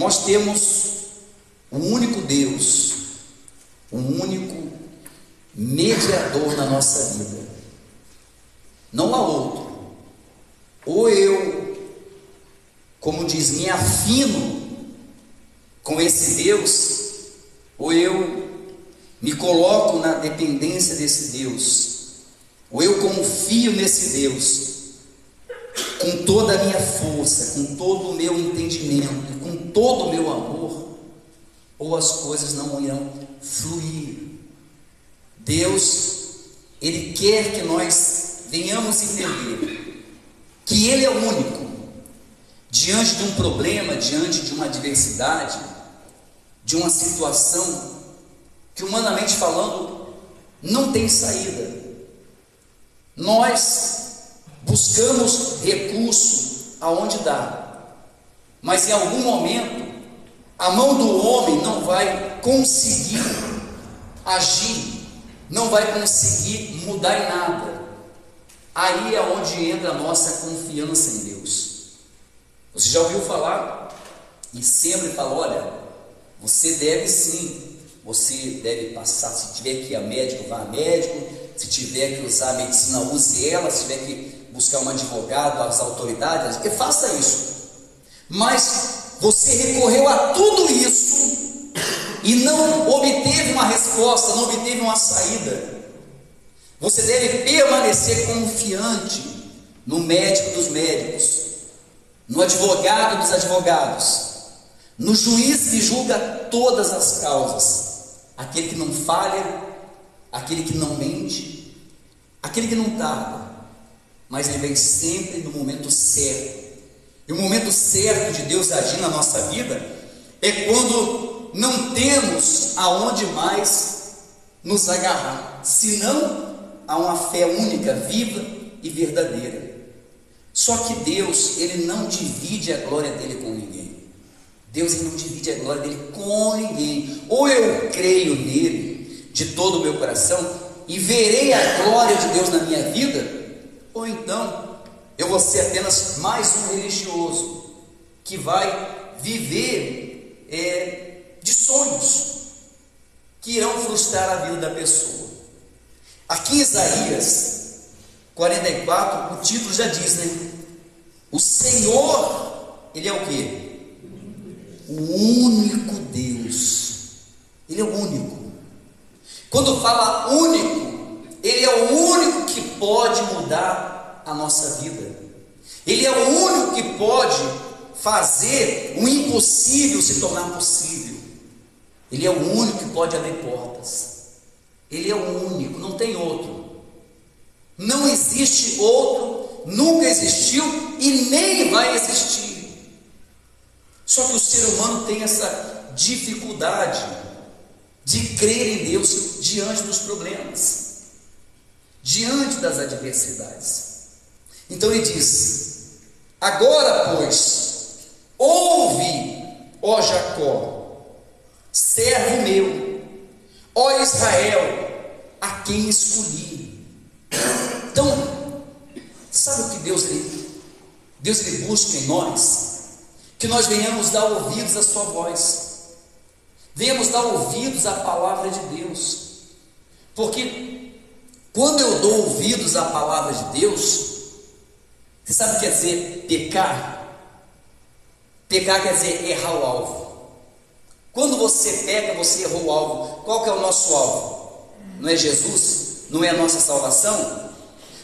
Nós temos um único Deus, um único mediador na nossa vida. Não há outro. Ou eu, como diz, me afino com esse Deus, ou eu me coloco na dependência desse Deus, ou eu confio nesse Deus com toda a minha força, com todo o meu entendimento, com todo o meu amor, ou as coisas não irão fluir. Deus, Ele quer que nós venhamos entender que Ele é o único. Diante de um problema, diante de uma adversidade, de uma situação que, humanamente falando, não tem saída, nós buscamos recurso aonde dá, mas em algum momento a mão do homem não vai conseguir agir, não vai conseguir mudar em nada. Aí é onde entra a nossa confiança em Deus. Você já ouviu falar e sempre fala: olha, você deve sim, você deve passar, se tiver que ir a médico, vá a médico, se tiver que usar a medicina, use ela, se tiver que buscar um advogado, as autoridades, que faça isso. Mas você recorreu a tudo isso e não obteve uma resposta, não obteve uma saída. Você deve permanecer confiante no médico dos médicos, no advogado dos advogados, no juiz que julga todas as causas, aquele que não falha, aquele que não mente, aquele que não tarda, mas ele vem sempre no momento certo. E o momento certo de Deus agir na nossa vida é quando não temos aonde mais nos agarrar, senão a uma fé única, viva e verdadeira. Só que Deus, Ele não divide a glória dele com ninguém. Deus, Ele não divide a glória dele com ninguém. Ou eu creio nele de todo o meu coração e verei a glória de Deus na minha vida, ou então eu vou ser apenas mais um religioso que vai viver de sonhos que irão frustrar a vida da pessoa. Aqui em Isaías 44, o título já diz, né? O Senhor, Ele é o quê? O único Deus. Ele é o único. Quando fala único, Ele é o único que pode mudar a nossa vida. Ele é o único que pode fazer o impossível se tornar possível. Ele é o único que pode abrir portas. Ele é o único, não tem outro. Não existe outro, nunca existiu e nem vai existir. Só que o ser humano tem essa dificuldade de crer em Deus diante dos problemas, diante das adversidades. Então ele diz: agora, pois, ouve, ó Jacó, servo meu, ó Israel, a quem escolhi. Então, sabe o que Deus ele busca em nós? Que nós venhamos dar ouvidos à sua voz, venhamos dar ouvidos à palavra de Deus, porque quando eu dou ouvidos à palavra de Deus, você sabe o que quer dizer pecar? Pecar quer dizer errar o alvo. Quando você peca, você errou o alvo. Qual que é o nosso alvo? Não é Jesus? Não é a nossa salvação?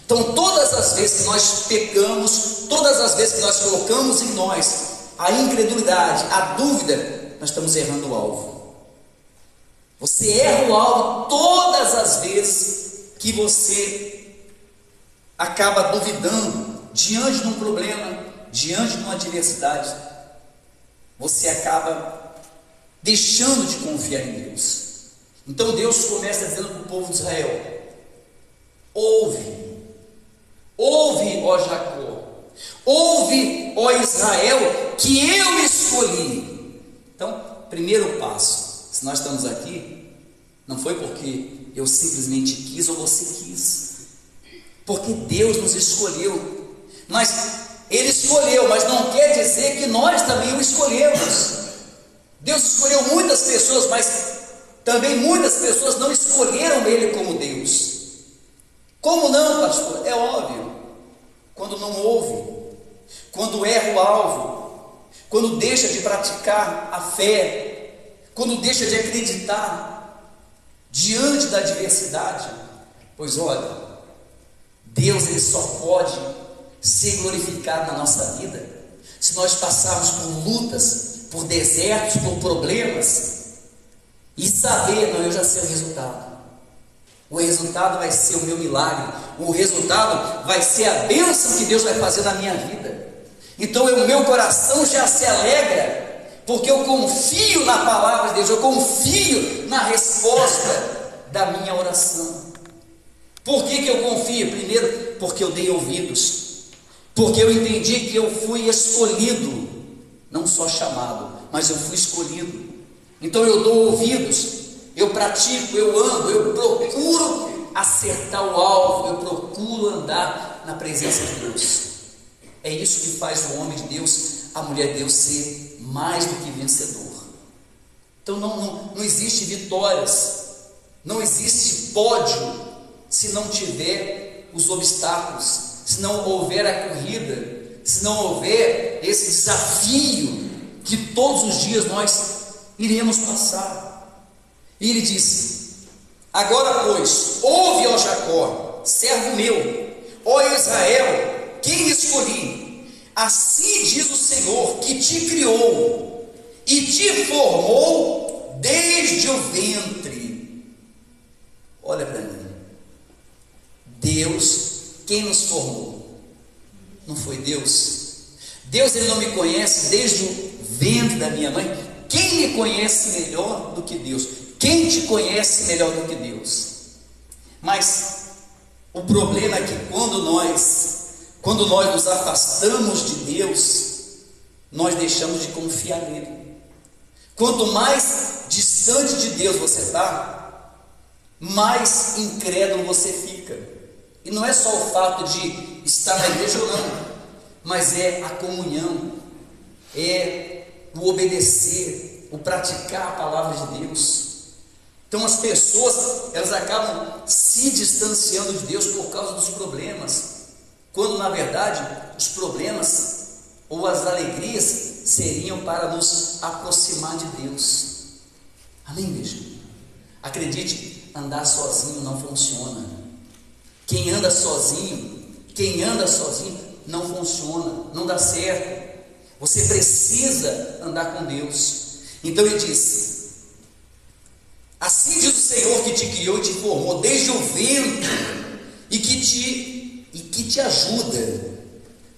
Então todas as vezes que nós pecamos, todas as vezes que nós colocamos em nós a incredulidade, a dúvida, nós estamos errando o alvo. Você erra o alvo todas as vezes que você acaba duvidando diante de um problema, diante de uma adversidade. Você acaba deixando de confiar em Deus. Então Deus começa dizendo para o povo de Israel: ouve, ó Jacó, ouve, ó Israel, que eu escolhi. Então, primeiro passo, se nós estamos aqui, não foi porque eu simplesmente quis ou você quis, porque Deus nos escolheu. Ele escolheu, mas não quer dizer que nós também o escolhemos. pessoas, mas também muitas pessoas não escolheram Ele como Deus. Como não, pastor? É óbvio, quando não ouve, quando erra o alvo, quando deixa de praticar a fé, quando deixa de acreditar diante da adversidade. Pois olha, Deus ele só pode ser glorificado na nossa vida se nós passarmos por lutas, por desertos, por problemas e saber, não, eu já sei o resultado. O resultado vai ser o meu milagre, o resultado vai ser a bênção que Deus vai fazer na minha vida. Então o meu coração já se alegra, porque eu confio na palavra de Deus, eu confio na resposta da minha oração. Por que eu confio? Primeiro, porque eu dei ouvidos, porque eu entendi que eu fui escolhido, não só chamado, mas eu fui escolhido. Então eu dou ouvidos, eu pratico, eu ando, eu procuro acertar o alvo, eu procuro andar na presença de Deus. É isso que faz o homem de Deus, a mulher de Deus ser mais do que vencedor. Então não existe vitórias, não existe pódio se não tiver os obstáculos, se não houver a corrida, se não houver esse desafio que todos os dias nós iremos passar. E ele disse: agora pois, ouve, ó Jacó, servo meu, ó Israel, quem escolhi, assim diz o Senhor, que te criou e te formou desde o ventre. Olha para mim, Deus, quem nos formou? Não foi Deus? Deus ele não me conhece desde o ventre da minha mãe? Quem me conhece melhor do que Deus? Quem te conhece melhor do que Deus? Mas o problema é que quando nós nos afastamos de Deus, nós deixamos de confiar nele. Quanto mais distante de Deus você está, mais incrédulo você fica. E não é só o fato de estar na igreja ou não, mas é a comunhão, é o obedecer, o praticar a palavra de Deus. Então as pessoas, elas acabam se distanciando de Deus por causa dos problemas, quando na verdade os problemas ou as alegrias seriam para nos aproximar de Deus. Amém, igreja? Acredite, andar sozinho não funciona. Quem anda sozinho não funciona, não dá certo. Você precisa andar com Deus. Então ele disse: assim diz o Senhor que te criou e te formou desde o ventre e que te ajuda.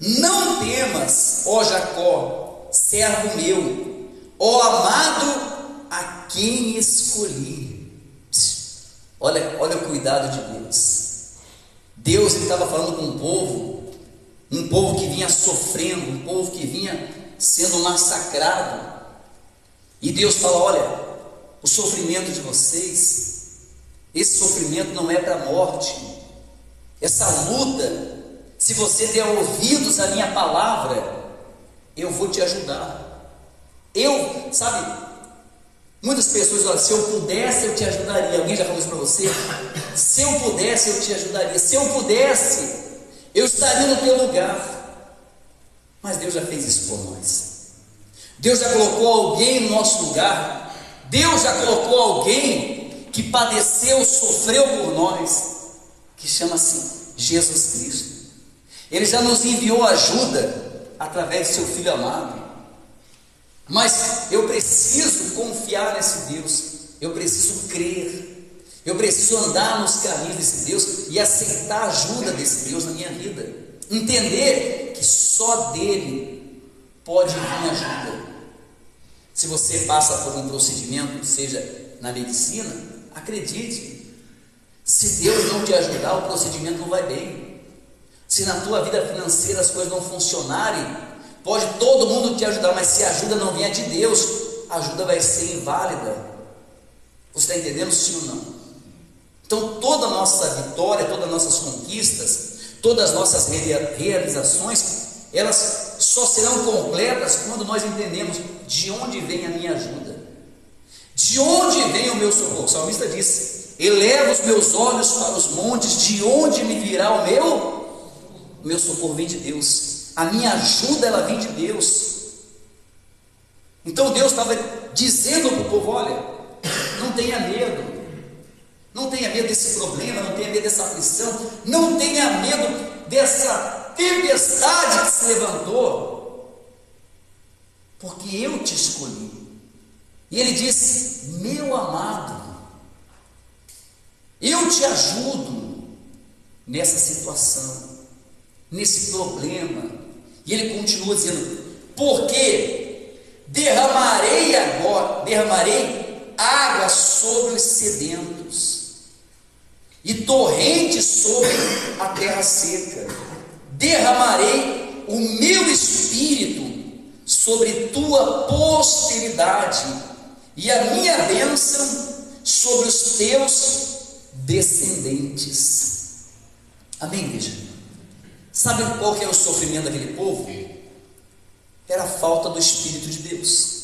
Não temas, ó Jacó, servo meu, ó amado a quem escolhi. Olha o cuidado de Deus. Deus estava falando com um povo que vinha sofrendo, um povo que vinha sendo massacrado. E Deus fala: olha, o sofrimento de vocês, esse sofrimento não é para a morte. Essa luta, se você der ouvidos à minha palavra, eu vou te ajudar. Muitas pessoas falam: se eu pudesse eu te ajudaria. Alguém já falou isso para você? Se eu pudesse eu te ajudaria. Se eu pudesse eu estaria no teu lugar. Mas Deus já fez isso por nós. Deus já colocou alguém no nosso lugar. Deus já colocou alguém que padeceu, sofreu por nós, que chama-se Jesus Cristo. Ele já nos enviou ajuda através do seu Filho amado. Mas eu preciso confiar nesse Deus, eu preciso crer, eu preciso andar nos caminhos desse Deus e aceitar a ajuda desse Deus na minha vida. Entender que só dele pode vir ajuda. Se você passa por um procedimento, seja na medicina, acredite, se Deus não te ajudar, o procedimento não vai bem. Se na tua vida financeira as coisas não funcionarem, pode todo mundo te ajudar, mas se a ajuda não vier de Deus, a ajuda vai ser inválida. Você está entendendo, sim ou não? Então toda a nossa vitória, todas as nossas conquistas, todas as nossas realizações, elas só serão completas quando nós entendemos de onde vem a minha ajuda, De onde vem o meu socorro? O salmista disse: eleva os meus olhos para os montes, de onde me virá o meu socorro? Vem de Deus, a minha ajuda ela vem de Deus. Então Deus estava dizendo para o povo: olha, não tenha medo, não tenha medo desse problema, não tenha medo dessa aflição, não tenha medo dessa tempestade que se levantou, porque eu te escolhi. E ele disse: meu amado, eu te ajudo nessa situação, nesse problema. E ele continua dizendo: porque derramarei água sobre os sedentos e torrentes sobre a terra seca. Derramarei o meu espírito sobre tua posteridade e a minha bênção sobre os teus descendentes. Amém, igreja? Sabe qual que é o sofrimento daquele povo? Era a falta do Espírito de Deus.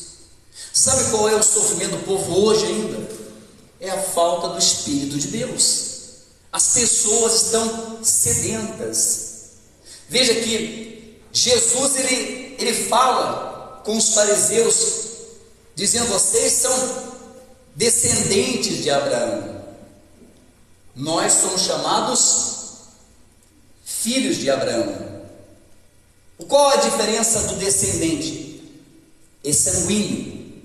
Sabe qual é o sofrimento do povo hoje ainda? É a falta do Espírito de Deus. As pessoas estão sedentas. Veja que Jesus ele fala com os fariseus, dizendo: vocês são descendentes de Abraão. Nós somos chamados filhos de Abraão. Qual a diferença do descendente? É sanguíneo,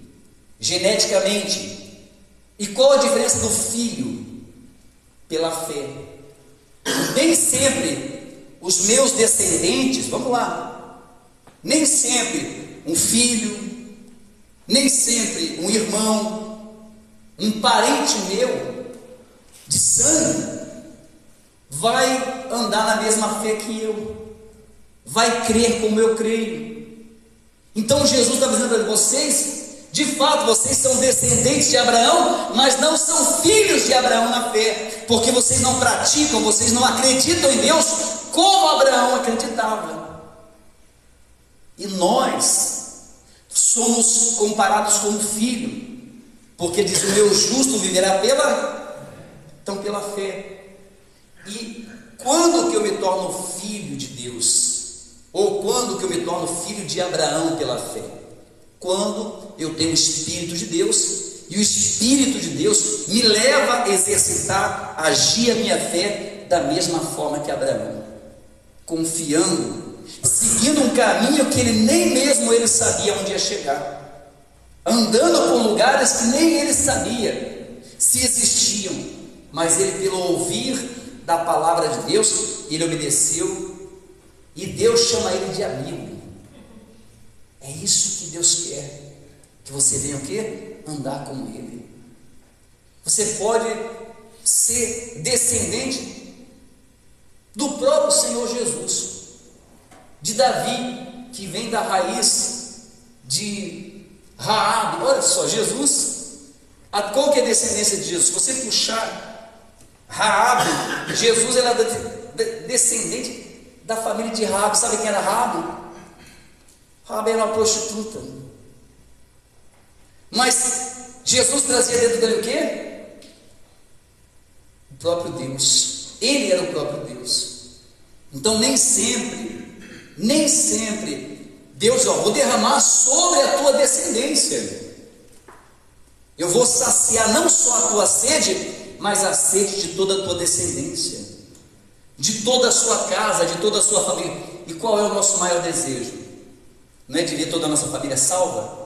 geneticamente. E qual a diferença do filho? Pela fé. Nem sempre os meus descendentes, vamos lá, nem sempre um filho, nem sempre um irmão, um parente meu de sangue vai andar na mesma fé que eu, vai crer como eu creio. Então Jesus está dizendo para vocês: de fato vocês são descendentes de Abraão, mas não são filhos de Abraão na fé, porque vocês não praticam, vocês não acreditam em Deus como Abraão acreditava. E nós somos comparados como filho, porque diz: o meu justo viverá pela fé. E quando que eu me torno filho de Deus? Ou quando que eu me torno filho de Abraão pela fé? Quando eu tenho o Espírito de Deus, e o Espírito de Deus me leva a exercitar, a agir a minha fé da mesma forma que Abraão, confiando, seguindo um caminho que nem mesmo ele sabia onde ia chegar, andando por lugares que nem ele sabia se existiam, mas ele, pelo ouvir da palavra de Deus, ele obedeceu, e Deus chama ele de amigo. É isso que Deus quer, que você venha o quê? Andar com ele. Você pode ser descendente do próprio Senhor Jesus, de Davi, que vem da raiz de Raabe. Olha só, Jesus, qual que é a descendência de Jesus? Se você puxar Raabe, Jesus era descendente da família de Raabe. Sabe quem era Raabe? Raabe era uma prostituta. Mas Jesus trazia dentro dele o quê? O próprio Deus. Ele era o próprio Deus. Então nem sempre Deus: vou derramar sobre a tua descendência. Eu vou saciar não só a tua sede, mas a sede de toda a tua descendência, de toda a sua casa, de toda a sua família. E qual é o nosso maior desejo? Não é de ver toda a nossa família salva?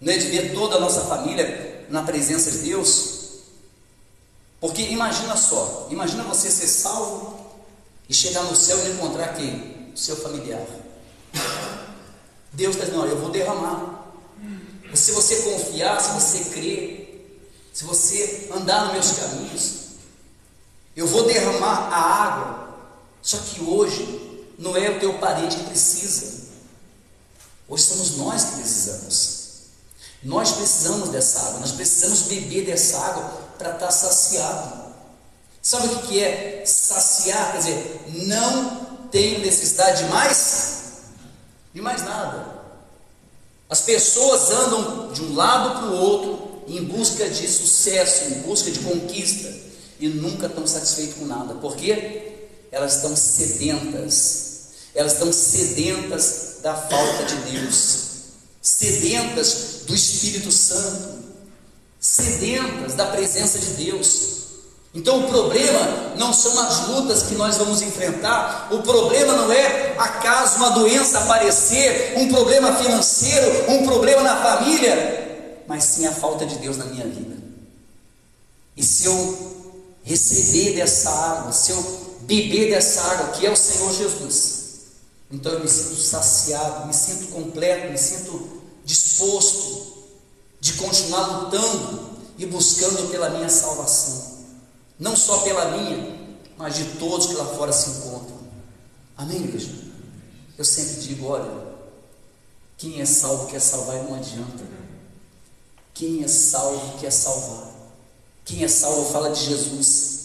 Não é de ver toda a nossa família na presença de Deus? Porque imagina só, imagina você ser salvo e chegar no céu e encontrar quem? O seu familiar. Deus está dizendo: olha, eu vou derramar. Se você confiar, se você crer, se você andar nos meus caminhos, eu vou derramar a água. Só que hoje não é o teu parente que precisa. Hoje somos nós que precisamos. Nós precisamos dessa água, nós precisamos beber dessa água para estar saciado. Sabe o que é saciar? Quer dizer, não tenho necessidade de mais nada. As pessoas andam de um lado para o outro, em busca de sucesso, em busca de conquista, e nunca estão satisfeitos com nada. Por quê? Elas estão sedentas da falta de Deus, sedentas do Espírito Santo, sedentas da presença de Deus. Então o problema não são as lutas que nós vamos enfrentar, o problema não é acaso uma doença aparecer, um problema financeiro, um problema na família, mas sim a falta de Deus na minha vida. E se eu receber dessa água, se eu beber dessa água que é o Senhor Jesus, então eu me sinto saciado, me sinto completo, me sinto disposto de continuar lutando e buscando pela minha salvação, não só pela minha, mas de todos que lá fora se encontram. Amém, igreja? Eu sempre digo, olha, quem é salvo quer salvar e não adianta. Quem é salvo quer salvar. Quem é salvo fala de Jesus.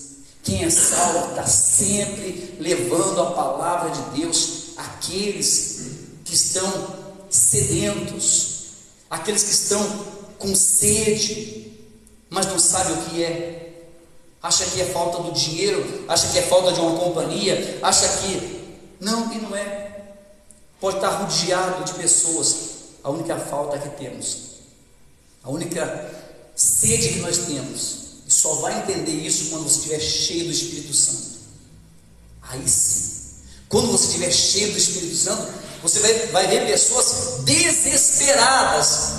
Quem é salvo está sempre levando a palavra de Deus àqueles que estão sedentos, aqueles que estão com sede, mas não sabem o que é. Acha que é falta do dinheiro, acha que é falta de uma companhia, acha que... Não, e não é. Pode estar rodeado de pessoas. A única falta que temos, a única sede que nós temos, e só vai entender isso quando você estiver cheio do Espírito Santo. Aí sim, quando você estiver cheio do Espírito Santo, você vai ver pessoas desesperançosas,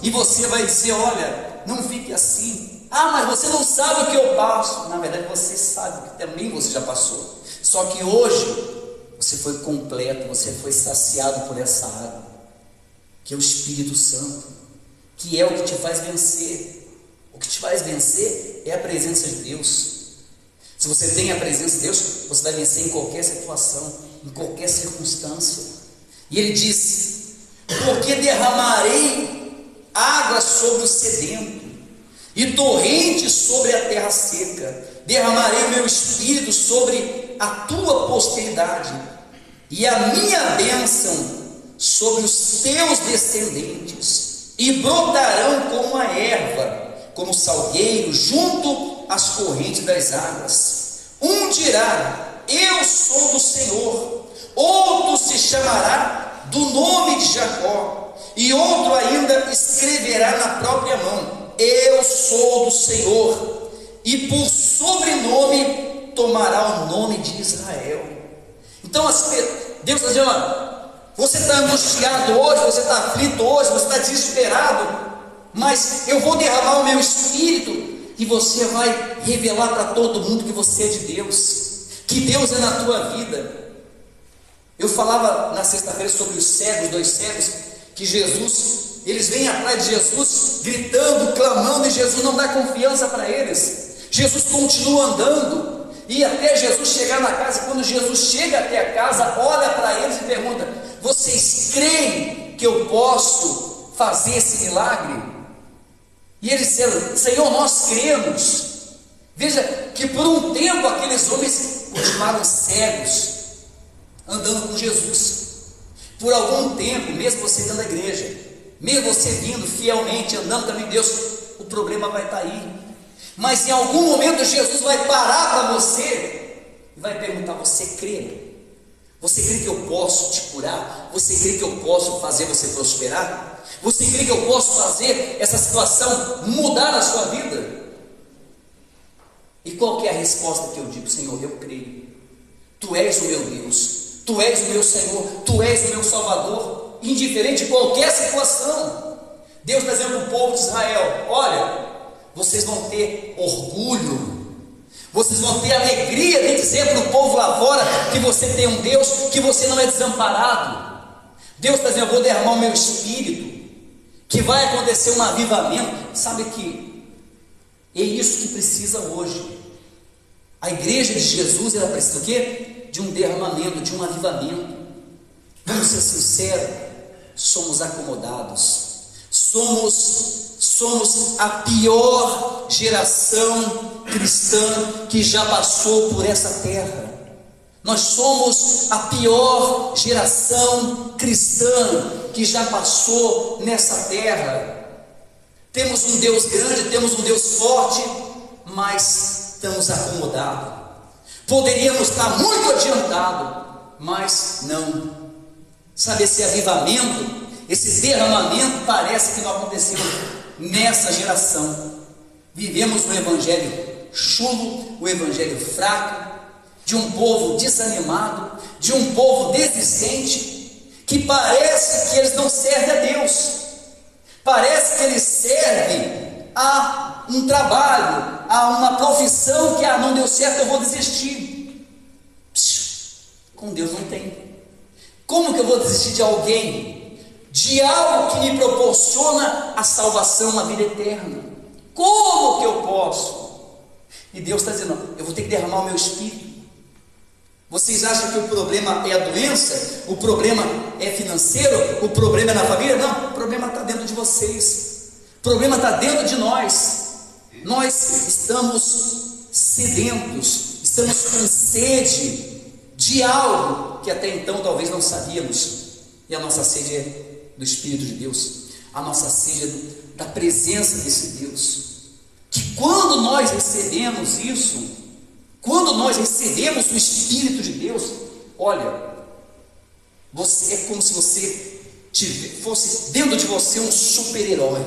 e você vai dizer, olha, não fique assim. Ah, mas você não sabe o que eu passo. Na verdade você sabe, que também você já passou, só que hoje você foi completo, você foi saciado por essa água, que é o Espírito Santo, que é o que te faz vencer. O que te faz vencer é a presença de Deus. Se você tem a presença de Deus, você vai vencer em qualquer situação, em qualquer circunstância. E ele diz, porque derramarei água sobre o sedento, e torrentes sobre a terra seca, derramarei meu espírito sobre a tua posteridade, e a minha bênção sobre os teus descendentes, e brotarão como a erva, como o salgueiro, junto às correntes das águas. Um dirá, eu sou do Senhor, outro se chamará do nome de Jacó, e outro ainda escreverá na própria mão, eu sou do Senhor, e por sobrenome tomará o nome de Israel. Então Deus está dizendo, olha, você está angustiado hoje, você está aflito hoje, você está desesperado, mas eu vou derramar o meu espírito, e você vai revelar para todo mundo que você é de Deus, que Deus é na tua vida. Eu falava na sexta-feira sobre os cegos, 2 cegos, que eles vêm atrás de Jesus, gritando, clamando, e Jesus não dá confiança para eles. Jesus continua andando, e até Jesus chegar na casa. Quando Jesus chega até a casa, olha para eles e pergunta, vocês creem que eu posso fazer esse milagre? E eles disseram, Senhor, nós cremos. Veja que por um tempo aqueles homens continuaram cegos, andando com Jesus. Por algum tempo, mesmo você dentro da igreja, mesmo você vindo fielmente, andando também com Deus, o problema vai estar aí. Mas em algum momento Jesus vai parar para você e vai perguntar, você crê? Você crê que eu posso te curar? Você crê que eu posso fazer você prosperar? Você crê que eu posso fazer essa situação mudar a sua vida? E qual que é a resposta que eu digo? Senhor, eu creio. Tu és o meu Deus, Tu és o meu Senhor, Tu és o meu Salvador, indiferente de qualquer situação. Deus está dizendo para o povo de Israel, olha, vocês vão ter orgulho, vocês vão ter alegria de dizer para o povo lá fora que você tem um Deus, que você não é desamparado. Deus está dizendo, eu vou derramar o meu espírito, que vai acontecer um avivamento. Sabe que é isso que precisa hoje. A igreja de Jesus, ela precisa do quê? De um derramamento, de um avivamento. Vamos ser sinceros, somos acomodados, somos a pior geração cristã que já passou por essa terra. Nós somos a pior geração cristã que já passou nessa terra. Temos um Deus grande, temos um Deus forte, mas estamos acomodados. Poderíamos estar muito adiantados, mas não. Sabe, esse avivamento, esse derramamento parece que não aconteceu nessa geração. Vivemos um evangelho chulo, um evangelho fraco, de um povo desanimado, de um povo desistente, que parece que eles não servem a Deus, parece que eles servem a um trabalho, a uma profissão que não deu certo, eu vou desistir. Com Deus não tem. Como que eu vou desistir de alguém, de algo que me proporciona a salvação, a vida eterna? Como que eu posso? E Deus está dizendo, eu vou ter que derramar o meu espírito. Vocês acham que o problema é a doença? O problema é financeiro? O problema é na família? Não, o problema está dentro de vocês. O problema está dentro de nós. Nós estamos sedentos, estamos com sede de algo que até então talvez não sabíamos. E a nossa sede é do Espírito de Deus. A nossa sede é da presença desse Deus. Que quando nós recebemos isso, quando nós recebemos o Espírito de Deus, olha, você é como se você fosse dentro de você um super-herói.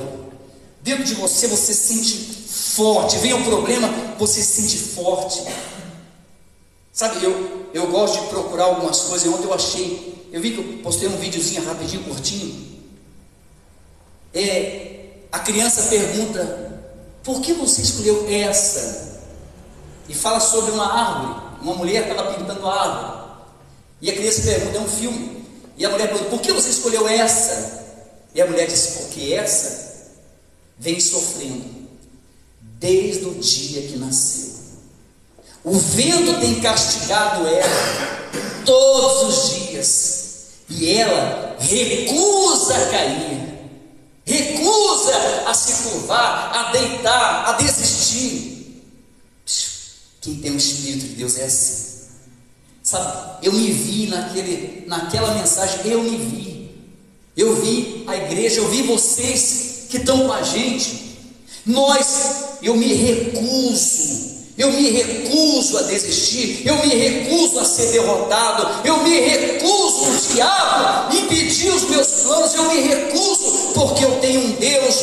Dentro de você, você se sente forte. Vem um problema, você se sente forte. Sabe, eu gosto de procurar algumas coisas. Ontem eu vi que eu postei um videozinho rapidinho, curtinho. A criança pergunta, por que você escolheu essa? E fala sobre uma árvore. Uma mulher estava pintando a árvore. E a criança pergunta, é um filme. E a mulher pergunta, por que você escolheu essa? E a mulher diz, porque essa vem sofrendo desde o dia que nasceu. O vento tem castigado ela todos os dias. E ela recusa a cair. Recusa a se curvar, a deitar, a desistir. Quem tem o Espírito de Deus é assim. Sabe, eu me vi naquela mensagem, eu vi a igreja, eu vi vocês que estão com a gente. Eu me recuso a desistir, eu me recuso a ser derrotado, eu me recuso, o diabo impedir os meus planos, eu me recuso, porque eu tenho um Deus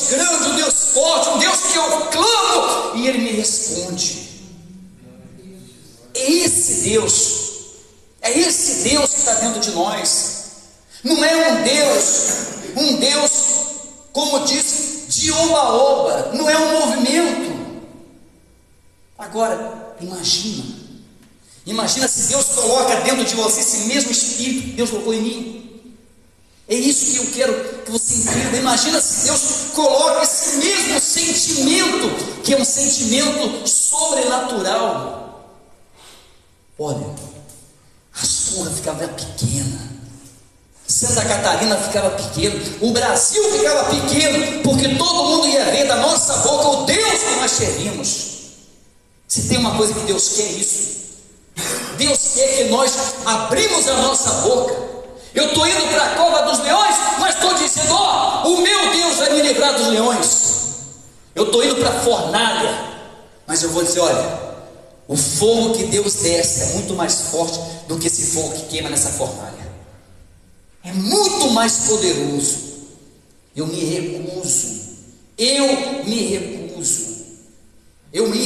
grande, um Deus forte, um Deus que eu clamo, e Ele me responde. É esse Deus que está dentro de nós. Não é um Deus, como diz, de oba-oba, não é um movimento. Agora, imagina se Deus coloca dentro de você esse mesmo Espírito que Deus colocou em mim. É isso que eu quero que você entenda. Imagina se Deus coloca esse mesmo sentimento, que é um sentimento sobrenatural. Olha, a Surra ficava pequena, Santa Catarina ficava pequena, o Brasil ficava pequeno, porque todo mundo ia ver da nossa boca o Deus que nós servimos. Se tem uma coisa que Deus quer, é isso. Deus quer que nós abrimos a nossa boca. Eu estou indo para a cova dos leões, mas estou dizendo, o meu Deus vai me livrar dos leões. Eu estou indo para a fornalha, mas eu vou dizer, olha, o fogo que Deus desce é muito mais forte do que esse fogo que queima nessa fornalha. É muito mais poderoso. Eu me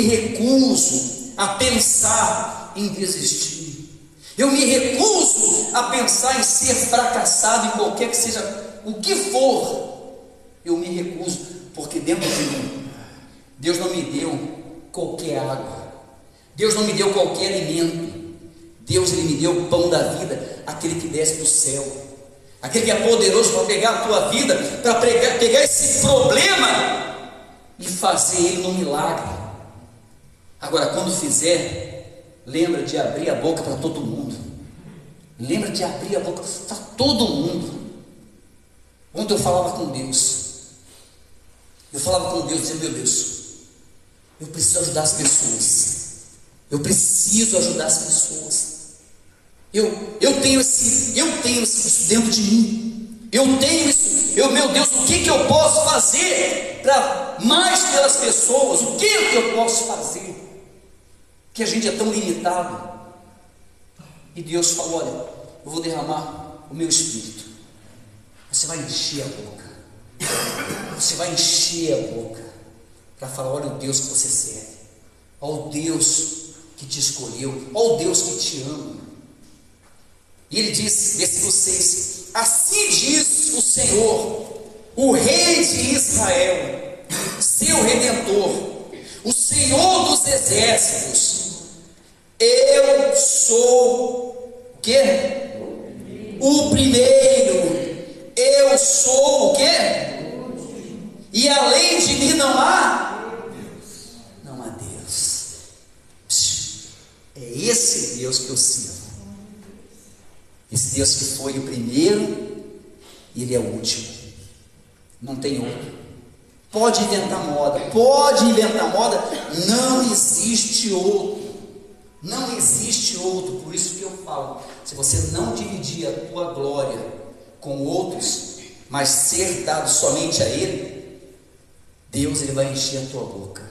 recuso a pensar em desistir. Eu me recuso a pensar em ser fracassado em qualquer que seja o que for. Eu me recuso, porque dentro de mim, Deus não me deu qualquer água. Deus não me deu qualquer alimento. Deus, Ele me deu o pão da vida, aquele que desce do céu, aquele que é poderoso para pegar a tua vida, para pegar esse problema e fazer ele num milagre. Agora, quando fizer, lembra de abrir a boca para todo mundo. Lembra de abrir a boca para todo mundo. Ontem eu falava com Deus. Dizendo, meu Deus, eu preciso ajudar as pessoas. Eu preciso ajudar as pessoas. Eu tenho isso dentro de mim. Eu tenho isso. Meu Deus, o que eu posso fazer para mais pelas pessoas? O que eu posso fazer? Que a gente é tão limitado. E Deus falou: olha, eu vou derramar o meu espírito. Você vai encher a boca. Você vai encher a boca para falar: olha o Deus que você serve. Olha o Deus que te escolheu. Olha o Deus que te ama. E ele diz, versículo 6: assim diz o Senhor, o Rei de Israel, seu Redentor, o Senhor dos exércitos: eu sou o quê? O primeiro. Eu sou o quê? E além de mim não há Deus. É esse Deus que eu sirvo. Esse Deus que foi o primeiro e Ele é o último. Não tem outro. Pode inventar moda, não existe outro. Não existe outro. Por isso que eu falo, se você não dividir a tua glória com outros, mas ser dado somente a Ele, Deus, Ele vai encher a tua boca.